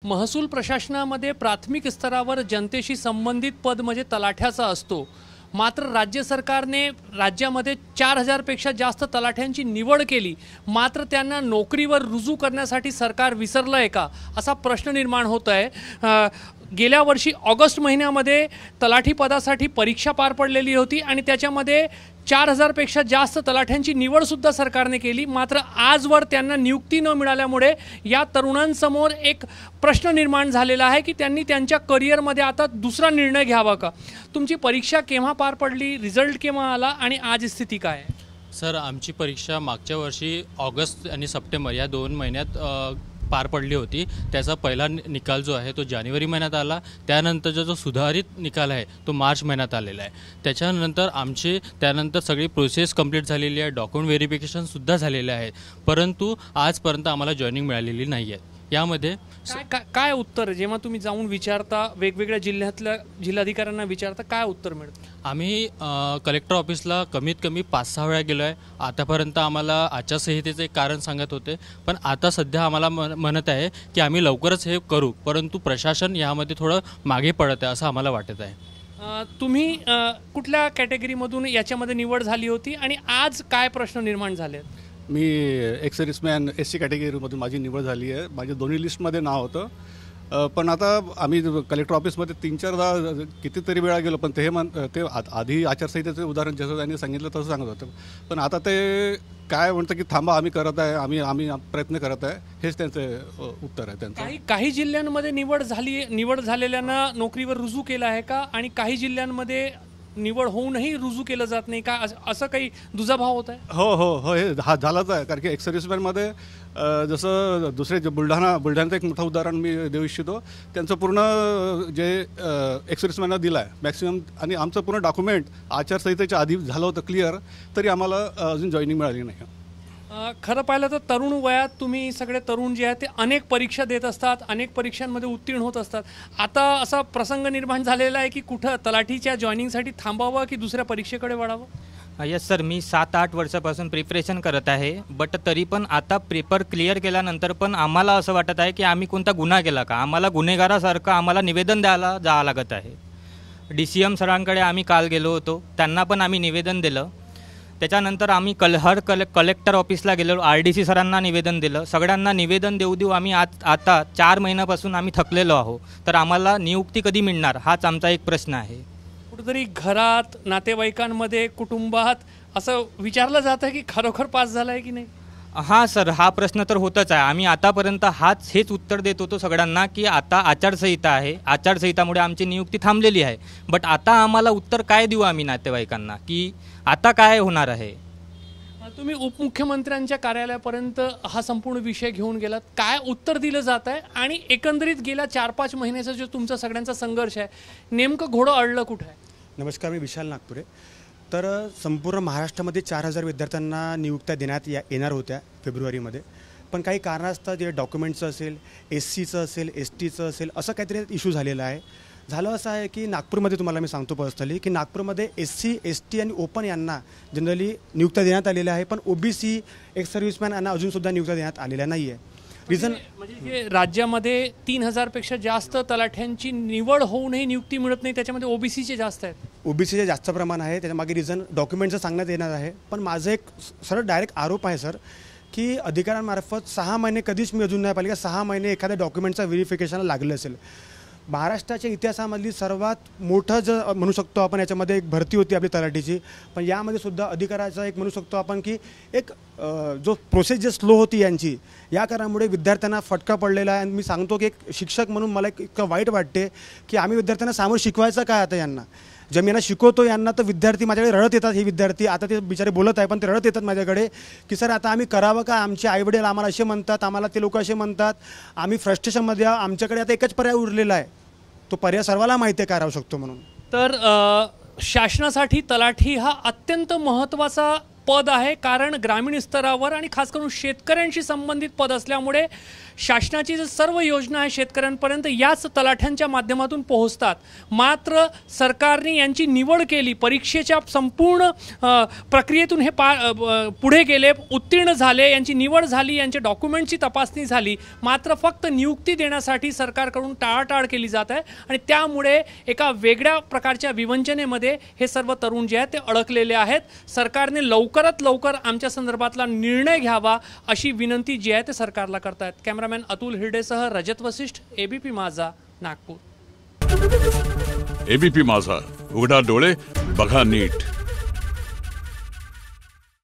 महसूल प्रशासनामध्ये प्राथमिक स्तरावर जनतेशी संबंधित पद म्हणजे तलाठ्याचा असतो। मात्र राज्य सरकारने राज्यामध्ये 4000 पेक्षा जास्त तलाठ्यांची निवड केली, मात्र त्यांना नोकरीवर रुजू करण्यासाठी सरकार विसरलं आहे का असा प्रश्न निर्माण होत आहे। गेल्या वर्षी ऑगस्ट महिन्यामध्ये तलाठी पदासाठी परीक्षा पार पडलेली होती आणि त्याच्यामध्ये 4000 पेक्षा जास्त तलाठ्यांची निवड सुद्धा सरकारने केली। मात्र आजवर त्यांना नियुक्ती न मिळाल्यामुळे या तरुणांसमोर एक प्रश्न निर्माण झालेला आहे की त्यांनी त्यांच्या करिअरमध्ये आता दुसरा निर्णय घ्यावा का। तुमची परीक्षा केव्हा पार पडली, रिझल्ट केव्हा आला आणि आज स्थिती काय आहे? सर, आमची परीक्षा मागच्या वर्षी ऑगस्ट आणि सप्टेंबर या 2 महिन्यात पार पडली होती। त्याचा पहिला निकाल जो आहे तो जानेवारी महिन्यात आला। त्यानंतरचा जो सुधारित निकाल आहे तो मार्च महिन्यात आलेला आहे। त्याच्यानंतर त्यानंतर सगळी प्रोसेस कंप्लीट झालेली आहे, डॉक्युमेंट व्हेरिफिकेशनसुद्धा झालेले आहे, परंतु आजपर्यंत आम्हाला जॉईनिंग मिळालेली नाही आहे। यामध्ये काय उत्तर जेव्हा तुम्ही जाऊन विचारता, वेगवेगळ्या जिल्ह्यातल्या जिल्हाधिकाऱ्यांना विचारता, काय उत्तर मिळतं? आम्ही कलेक्टर ऑफिसला कमीत कमी 5-6 वेळा गेलो आहे। आतापर्यंत आम्हाला आचारसंहितेचे एक कारण सांगत होते, पण आता सध्या आम्हाला म्हणत आहे की आम्ही लवकरच हे करू, परंतु प्रशासन यामध्ये थोडं मागे पडत आहे असं आम्हाला वाटत आहे। तुम्ही कुठल्या कॅटेगरीमधून याच्यामध्ये निवड झाली होती आणि आज काय प्रश्न निर्माण झाले? मी एक्स सर्व्हिसमॅन SC कॅटेगरीमधून माझी निवड झाली आहे। माझ्या दोन्ही लिस्टमध्ये नाव होतं, पण आता आम्ही कलेक्टर ऑफिसमध्ये 3-4दा कितीतरी वेळा गेलो, पण ते आधी आचारसंहितेचे उदाहरण जसं त्यांनी सांगितलं तसं सांगत होतं, पण आता ते काय म्हणतं की थांबा, आम्ही करत आहे, आम्ही प्रयत्न करत आहे, हेच त्यांचं उत्तर आहे त्यांचं। काही जिल्ह्यांमध्ये निवड झालेल्यांना नोकरीवर रुजू केलं आहे का, आणि काही जिल्ह्यांमध्ये निवड होऊनही रुजू केलं जात नाही का, असं काही दुजाभाव होत आहे? हो, हे झालंच आहे। कारण की एक्स सर्व्हिसमॅनमध्ये जसं दुसरे जे बुलढाण्याचं एक मोठं उदाहरण मी देऊ इच्छितो। त्यांचं पूर्ण जे एक्स सर्व्हिसमॅनला दिलं आहे मॅक्सिमम, आणि आमचं पूर्ण डॉक्युमेंट आचारसंहितेच्या आधी झालं होतं क्लिअर, तरी आम्हाला अजून जॉईनिंग मिळाली नाही। खरं पाहिलं तर तरुण वयात तुम्ही सगळे तरुण जे आहेत ते अनेक परीक्षा देत असतात, अनेक परीक्षांमध्ये उत्तीर्ण होत असतात। आता असा प्रसंग निर्माण झालेला आहे की कुठं तलाठीच्या जॉईनिंगसाठी थांबावं की दुसऱ्या परीक्षेकडे वळावं? यस सर, मी 7-8 वर्षापासून प्रिपरेशन करत आहे, बट तरी पण आता पेपर क्लिअर केल्यानंतर पण आम्हाला असं वाटत आहे की आम्ही कोणता गुन्हा केला का। आम्हाला गुन्हेगारासारखं आम्हाला निवेदन द्यायला जावं लागत आहे। DCM सरांकडे आम्ही काल गेलो होतो, त्यांना पण आम्ही निवेदन दिलं। त्याच्यानंतर आम्ही कलेक्टर ऑफिसला गेलो, RDC सरांना निवेदन दिलं। सगळ्यांना निवेदन देऊ आम्ही आता 4 महिन्यापासून आम्ही थकलेलो आहो, तर आम्हाला नियुक्ती कधी मिळणार हाच आमचा एक प्रश्न आहे। कुठेतरी घरात, नातेवाईकांमध्ये, कुटुंबात असं विचारलं जातं की खरोखर पास झाला आहे की नाही? हां सर, हा प्रश्न तर होतच आहे। आम्ही आतापर्यंत हेच उत्तर देत होतो सगळ्यांना की आता आचारसंहिता आहे, आचारसंहितामुळे आमची नियुक्ती थांबलेली आहे, बट आता आम्हाला उत्तर काय देऊ आम्ही नातेवाईकांना की आता काय होणार आहे? तुम्ही उपमुख्यमंत्र्यांच्या कार्यालयापर्यंत हा संपूर्ण विषय घेऊन गेलात, काय उत्तर दिलं जात आहे आणि एकंदरीत गेल्या 4-5 महिन्याचा जो तुमचा सगळ्यांचा संघर्ष आहे, नेमकं घोडं अडलं कुठं आहे? नमस्कार, मी विशाल नागपुरे। तर संपूर्ण महाराष्ट्रामध्ये 4000 विद्यार्थ्यांना नियुक्त्या देण्यात येणार होत्या फेब्रुवारीमध्ये, पण काही कारणास्तव जे डॉक्युमेंटचं असेल, SCचं असेल, STचं असेल, असं काहीतरी इश्यू झालेला आहे। झालं असं आहे की नागपूरमध्ये तुम्हाला मी सांगतो पर्सनली की नागपूरमध्ये SC, ST आणि ओपन यांना जनरली नियुक्त्या देण्यात आलेल्या आहे, पण OBC, एक्स सर्व्हिसमॅन यांना अजूनसुद्धा नियुक्त्या देण्यात आलेल्या नाही आहे। रिझन म्हणजे राज्यामध्ये 3000 पेक्षा जास्त तलाठ्यांची निवड होऊनही नियुक्ती मिळत नाही, त्याच्यामध्ये OBCचे जास्त आहेत। OBCचे जास्त प्रमाण आहे, त्याच्यामागे रिझन डॉक्युमेंटचं सांगण्यात येणार आहे। पण माझं एक सरळ डायरेक्ट आरोप आहे सर की अधिकाऱ्यांमार्फत 6 महिने कधीच मी अजून नाही पाहिले की 6 महिने एखाद्या डॉक्युमेंटचा व्हेरिफिकेशनला लागलं असेल। महाराष्ट्राच्या इतिहासामधली सर्वात मोठं जर म्हणू शकतो आपण, याच्यामध्ये एक भरती होती आपली तलाठीची, पण यामध्ये सुद्धा अधिकाराचा एक म्हणू शकतो आपण की एक जो प्रोसेस जे स्लो होती यांची, या कारणामुळे विद्यार्थ्यांना फटका पडलेला आहे। आणि मी सांगतो की एक शिक्षक म्हणून मला इतकं वाईट वाटते की आम्ही विद्यार्थ्यांना सामोरं शिकवायचं काय आता यांना, जेव्हा मी यांना शिकवतो यांना, तर विद्यार्थी माझ्याकडे रडत येतात। हे विद्यार्थी आता ते बिचारे बोलत आहे, पण ते रडत येतात माझ्याकडे की सर आता आम्ही करावं का, आमचे आईवडील आम्हाला असे म्हणतात, आम्हाला ते लोक असे म्हणतात, आम्ही फ्रस्ट्रेशनमध्ये, आमच्याकडे आता एकच पर्याय उरलेला आहे, तो पर्याय सर्वांना माहिती आहे काय राहू शकतो म्हणून। तर शासनासाठी तलाठी हा अत्यंत महत्त्वाचा पद आहे, कारण ग्रामीण स्तरावर आणि खास करून शेतकऱ्यांशी संबंधित पद असल्यामुळे शासनाची जी सर्व योजना आहे शेतकऱ्यांपर्यंत याच तलाठ्यांच्या माध्यमातून पोहोचतात. मात्र सरकारने यांची निवड केली, परीक्षेच्या संपूर्ण प्रक्रियेतून हे पुढे गेले, उत्तीर्ण झाले, यांची निवड झाली, यांच्या डॉक्युमेंटची तपासणी झाली, मात्र फक्त नियुक्ती देण्यासाठी सरकारकडून टाळाटाळ केली जात आहे आणि त्यामुळे एका वेगळ्या प्रकारच्या विवंचनेमध्ये हे सर्व तरुण जे आहेत ते अडकलेले आहेत. सरकारने लवकरात लवकर आमच्या संदर्भातला निर्णय घ्यावा अशी विनंती जी आहे ते सरकारला करतायत. कॅमेरामॅन अतुल हिरडेसह रजत वसिष्ठ, एबीपी माझा, नागपूर. एबीपी माझा, उघडा डोळे बघा नीट.